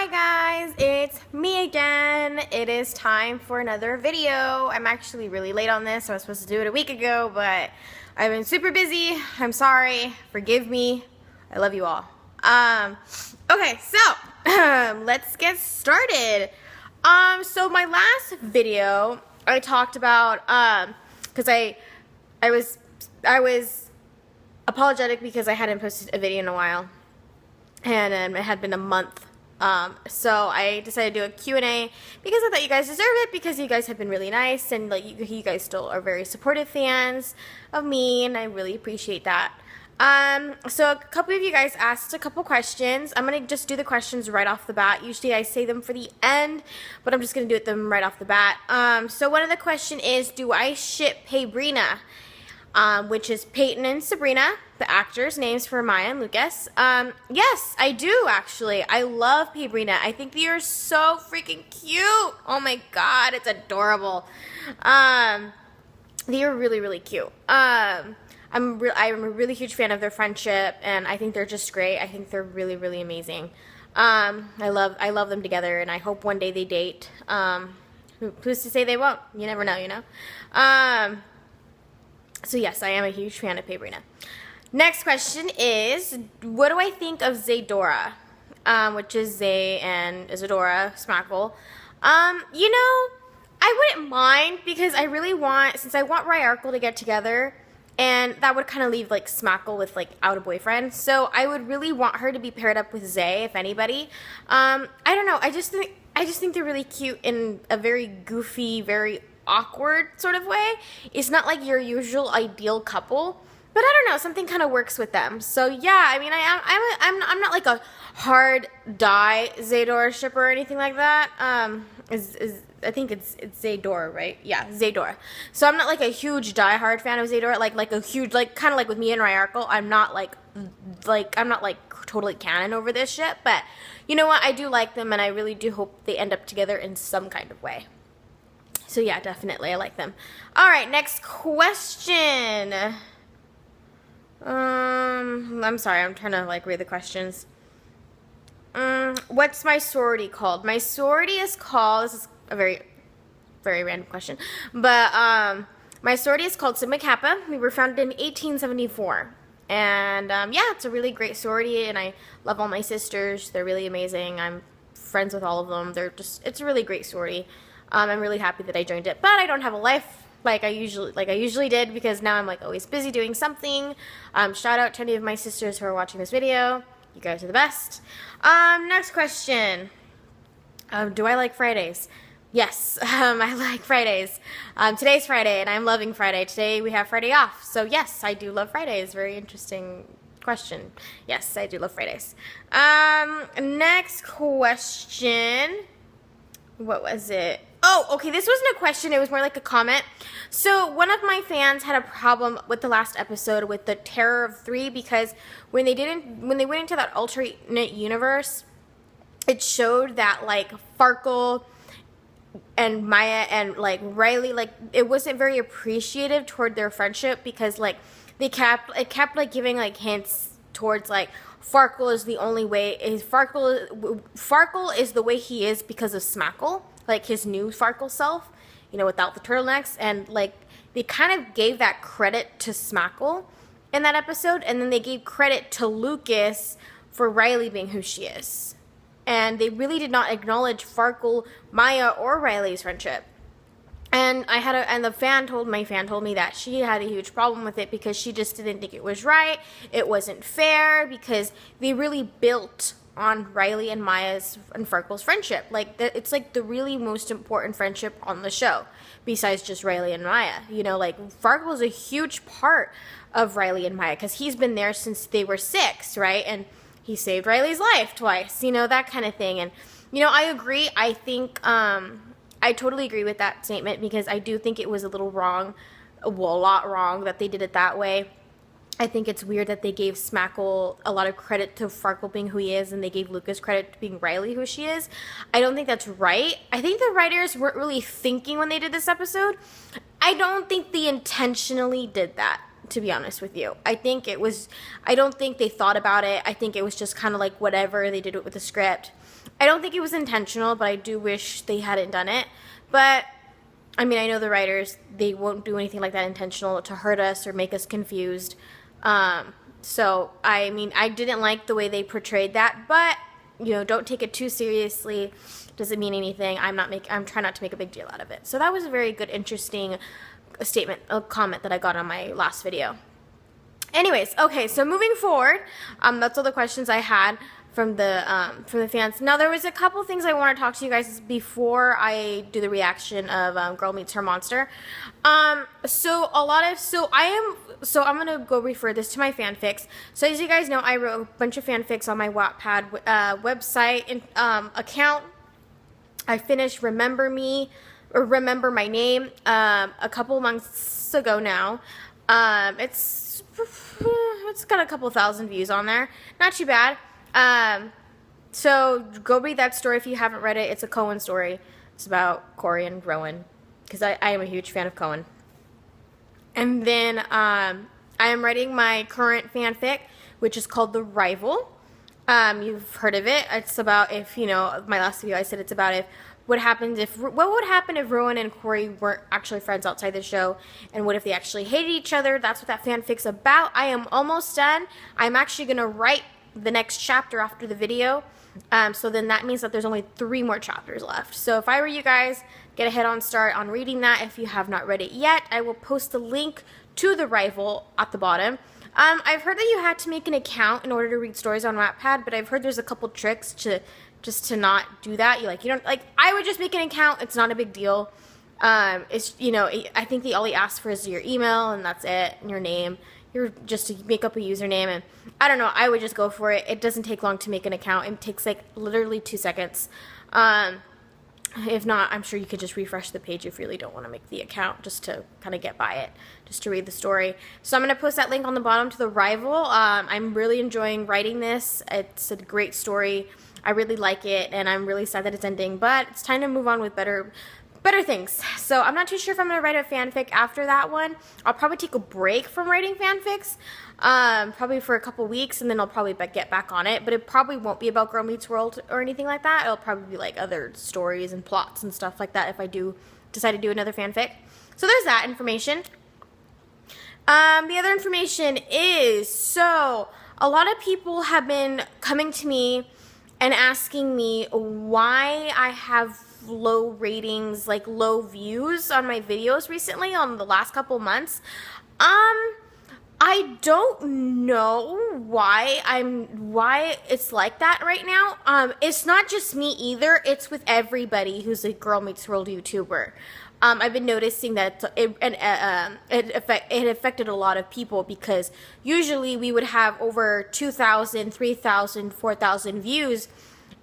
Hi guys, it's me again. It is time for another video. I'm actually really late on this. I was supposed to do it a week ago, but I've been super busy. I'm sorry. Forgive me. I love you all. Okay, so let's get started. So my last video, I talked about because I was apologetic because I hadn't posted a video in a while, and it had been a month. So I decided to do a Q&A because I thought you guys deserve it, because you guys have been really nice, and like you guys still are very supportive fans of me, and I really appreciate that. So a couple of you guys asked a couple questions. I'm gonna just do the questions right off the bat. Usually I say them for the end, but I'm just gonna do them right off the bat. So one of the question is, do I ship Pabrina? Which is Peyton and Sabrina, the actors' names for Maya and Lucas. Yes, I do, actually. I love Pabrina. I think they are so freaking cute. Oh my god, it's adorable. They are really, really cute. I'm a really huge fan of their friendship, and I think they're just great. I think they're really, really amazing. I love them together, and I hope one day they date. Who's to say they won't? You never know, you know? So yes, I am a huge fan of Pabrina. Next question is, what do I think of Zadora? Which is Zay and Isadora Smackle. You know, I wouldn't mind, because I really want, since I want Ryarkle to get together, and that would kind of leave like Smackle with like out a boyfriend. So I would really want her to be paired up with Zay, if anybody. I don't know. I just think they're really cute in a very goofy, very awkward sort of way. It's not like your usual ideal couple, but I don't know, something kind of works with them. So yeah, I mean, I'm not like a hard die Zadora shipper or anything like that. I think it's Zadora, right? Yeah, Zadora. So I'm not like a huge die-hard fan of Zadora, like a huge, like kind of like with me and Ryarkle. I'm not like totally canon over this shit, but you know what? I do like them, and I really do hope they end up together in some kind of way. So yeah, definitely, I like them. All right, next question. I'm sorry, I'm trying to like read the questions. What's my sorority called? My sorority is called, this is a very, very random question, but my sorority is called Sigma Kappa. We were founded in 1874. And yeah, it's a really great sorority, and I love all my sisters. They're really amazing. I'm friends with all of them. It's a really great sorority. I'm really happy that I joined it, but I don't have a life like I usually did, because now I'm like always busy doing something. Shout out to any of my sisters who are watching this video. You guys are the best. Next question. Do I like Fridays? Yes, I like Fridays. Today's Friday, and I'm loving Friday. Today we have Friday off, so yes, I do love Fridays. Very interesting question. Yes, I do love Fridays. Next question. What was it? Oh, okay, this wasn't a question, it was more like a comment. So one of my fans had a problem with the last episode with the Terror of 3, because when they went into that alternate universe, it showed that like Farkle and Maya and like Riley, like it wasn't very appreciative toward their friendship, because like it kept like giving like hints towards like Farkle is the only way, Farkle is the way he is because of Smackle, like his new Farkle self, you know, without the turtlenecks. And like they kind of gave that credit to Smackle in that episode, and then they gave credit to Lucas for Riley being who she is, and they really did not acknowledge Farkle, Maya, or Riley's friendship. And my fan told me that she had a huge problem with it, because she just didn't think it was right. It wasn't fair, because they really built on Riley and Maya's and Farkle's friendship. Like it's like the really most important friendship on the show, besides just Riley and Maya. You know, like Farkle is a huge part of Riley and Maya, because he's been there since they were 6, right? And he saved Riley's life twice. You know, that kind of thing. And you know, I agree. I think I totally agree with that statement, because I do think it was a little wrong, well, a lot wrong that they did it that way. I think it's weird that they gave Smackle a lot of credit to Farkle being who he is, and they gave Lucas credit to being Riley who she is. I don't think that's right. I think the writers weren't really thinking when they did this episode. I don't think they intentionally did that. to be honest with you. I don't think they thought about it. I think it was just kind of like whatever, they did it with the script. I don't think it was intentional, but I do wish they hadn't done it. But I mean, I know the writers, they won't do anything like that intentional to hurt us or make us confused. So I mean, I didn't like the way they portrayed that, but you know, don't take it too seriously. Doesn't mean anything. I'm trying not to make a big deal out of it. So that was a very good, interesting a comment that I got on my last video. Anyways, okay, so moving forward, that's all the questions I had from the fans. Now there was a couple things I want to talk to you guys before I do the reaction of Girl Meets Her Monster. I'm gonna go refer this to my fanfics. So as you guys know, I wrote a bunch of fanfics on my Wattpad website and account. I finished Remember My Name a couple months ago now. It's got a couple thousand views on there. Not too bad. So go read that story if you haven't read it. It's a Cohen story. It's about Corey and Rowan, because I am a huge fan of Cohen. And then I am writing my current fanfic, which is called The Rival. You've heard of it. It's about, if you know my last video, I said it's about what would happen if Rowan and Corey weren't actually friends outside the show, and what if they actually hated each other. That's what that fanfic's about. I am almost done. I'm actually gonna write the next chapter after the video. So then that means that there's only 3 more chapters left. So if I were you guys, get a head on start on reading that. If you have not read it yet, I will post the link to The Rival at the bottom. I've heard that you had to make an account in order to read stories on Wattpad, but I've heard there's a couple tricks to not do that. I would just make an account. It's not a big deal. It's, you know, I think all he asks for is your email, and that's it, and your name. You're just to make up a username, and I don't know, I would just go for it. It doesn't take long to make an account. It takes like literally 2 seconds. If not, I'm sure you could just refresh the page if you really don't want to make the account, just to kind of get by it, just to read the story. So I'm going to post that link on the bottom to The Rival. I'm really enjoying writing this. It's a great story. I really like it, and I'm really sad that it's ending, but it's time to move on with better things. So I'm not too sure if I'm going to write a fanfic after that one. I'll probably take a break from writing fanfics, probably for a couple weeks, and then I'll probably get back on it. But it probably won't be about Girl Meets World or anything like that. It'll probably be like other stories and plots and stuff like that if I do decide to do another fanfic. So there's that information. The other information is, so a lot of people have been coming to me and asking me why I have low ratings, like low views on my videos recently, on the last couple months. I don't know why it's like that right now. It's not just me either. It's with everybody who's a Girl Meets World YouTuber. I've been noticing that it affected a lot of people, because usually we would have over 2,000, 3,000, 4,000 views,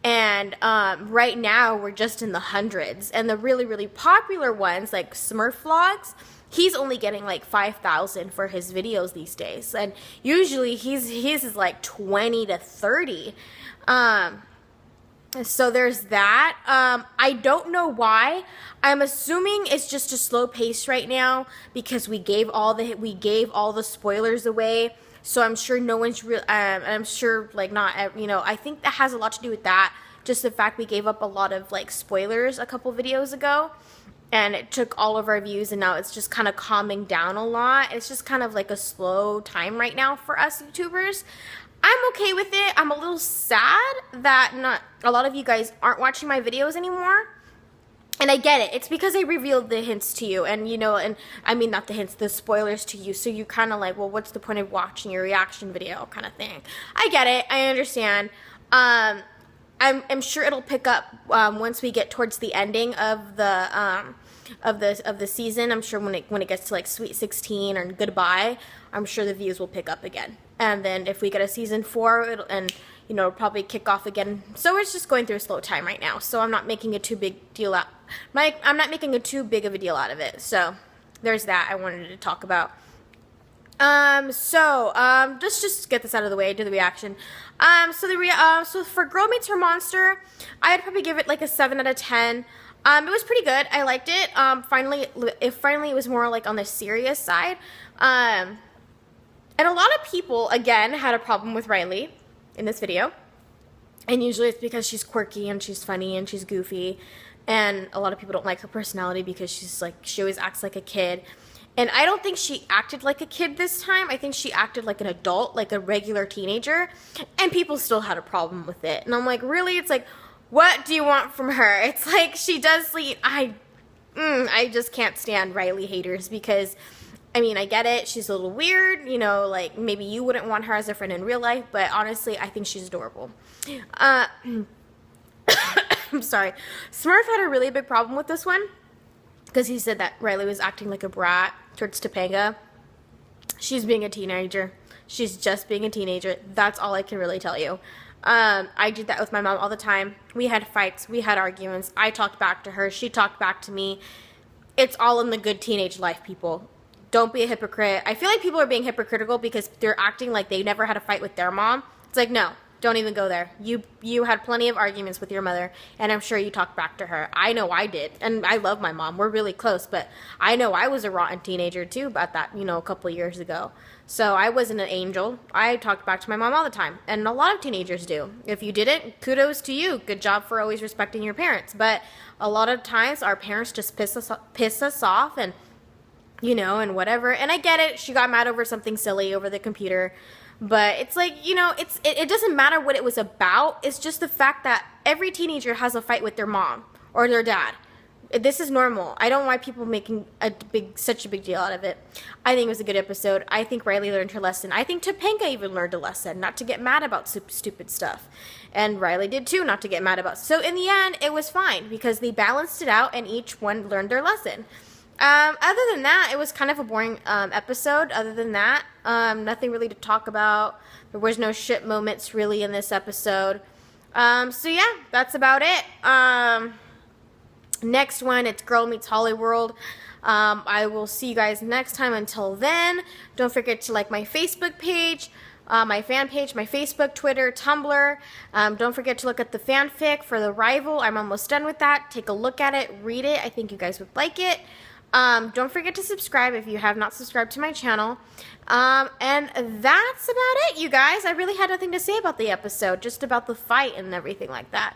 and right now we're just in the hundreds. And the really, really popular ones, like Smurf Vlogs, he's only getting like 5,000 for his videos these days, and usually his is like 20 to 30. So there's that. I don't know why. I'm assuming it's just a slow pace right now, because we gave all the spoilers away. So I'm sure no one's I'm sure, like, not, you know, I think that has a lot to do with that. Just the fact we gave up a lot of like spoilers a couple videos ago, and it took all of our views, and now it's just kind of calming down a lot. It's just kind of like a slow time right now for us YouTubers. I'm okay with it. I'm a little sad that not a lot of you guys aren't watching my videos anymore. And I get it. It's because I revealed the hints to you, and, you know, and I mean, not the hints, the spoilers to you. So you kind of like, well, what's the point of watching your reaction video kind of thing. I get it. I understand. I'm sure it'll pick up once we get towards the ending of the season. I'm sure when it gets to like Sweet 16 or Goodbye, I'm sure the views will pick up again. And then if we get a season 4, it'll probably kick off again. So it's just going through a slow time right now. So I'm not making a too big deal out. I'm not making a too big of a deal out of it. So there's that I wanted to talk about. Let's just get this out of the way, do the reaction. So for Girl Meets Her Monster, I'd probably give it like a 7 out of 10. It was pretty good. I liked it. Finally, it was more like on the serious side. And a lot of people, again, had a problem with Riley in this video. And usually it's because she's quirky and she's funny and she's goofy. And a lot of people don't like her personality because she always acts like a kid. And I don't think she acted like a kid this time. I think she acted like an adult, like a regular teenager. And people still had a problem with it. And I'm like, really? It's like, what do you want from her? It's like she does lead. I just can't stand Riley haters because, I mean, I get it. She's a little weird. You know, like maybe you wouldn't want her as a friend in real life. But honestly, I think she's adorable. I'm sorry. Smurf had a really big problem with this one because he said that Riley was acting like a brat towards Topanga. She's being a teenager. She's just being a teenager. That's all I can really tell you. I did that with my mom all the time. We had fights. We had arguments. I talked back to her. She talked back to me. It's all in the good teenage life, people. Don't be a hypocrite. I feel like people are being hypocritical because they're acting like they never had a fight with their mom. It's like, no. Don't even go there. You had plenty of arguments with your mother, and I'm sure you talked back to her. I know I did, and I love my mom. We're really close, but I know I was a rotten teenager too about that, a couple of years ago. So I wasn't an angel. I talked back to my mom all the time, and a lot of teenagers do. If you didn't, kudos to you. Good job for always respecting your parents. But a lot of times our parents just piss us off, and and whatever. And I get it. She got mad over something silly over the computer. But it's like, it doesn't matter what it was about. It's just the fact that every teenager has a fight with their mom or their dad. This is normal. I don't know why people making such a big deal out of it. I think it was a good episode. I think Riley learned her lesson. I think Topanga even learned a lesson, not to get mad about stupid stuff. And Riley did too, not to get mad about. So in the end, it was fine because they balanced it out and each one learned their lesson. Other than that, it was kind of a boring episode. Other than that, nothing really to talk about. There was no shit moments really in this episode. So yeah, that's about it. Next one, it's Girl Meets Hollyworld. I will see you guys next time. Until then, don't forget to like my Facebook page, my fan page, my Facebook, Twitter, Tumblr. Don't forget to look at the fanfic for The Rival. I'm almost done with that. Take a look at it, read it. I think you guys would like it. Don't forget to subscribe if you have not subscribed to my channel. And that's about it, you guys. I really had nothing to say about the episode, just about the fight and everything like that.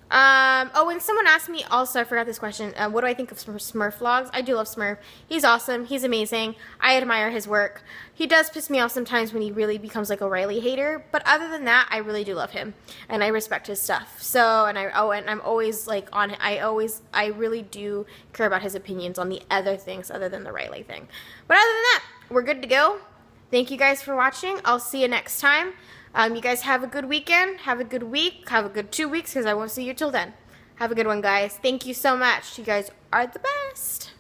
Oh, and someone asked me also, I forgot this question, what do I think of Smurf vlogs? I do love Smurf. He's awesome. He's amazing. I admire his work. He does piss me off sometimes when he really becomes like a Riley hater, but other than that, I really do love him, and I respect his stuff. So, and I'm always like I really do care about his opinions on the other things other than the Riley thing. But other than that, we're good to go. Thank you guys for watching. I'll see you next time. You guys have a good weekend, have a good week, have a good 2 weeks because I won't see you till then. Have a good one, guys. Thank you so much. You guys are the best.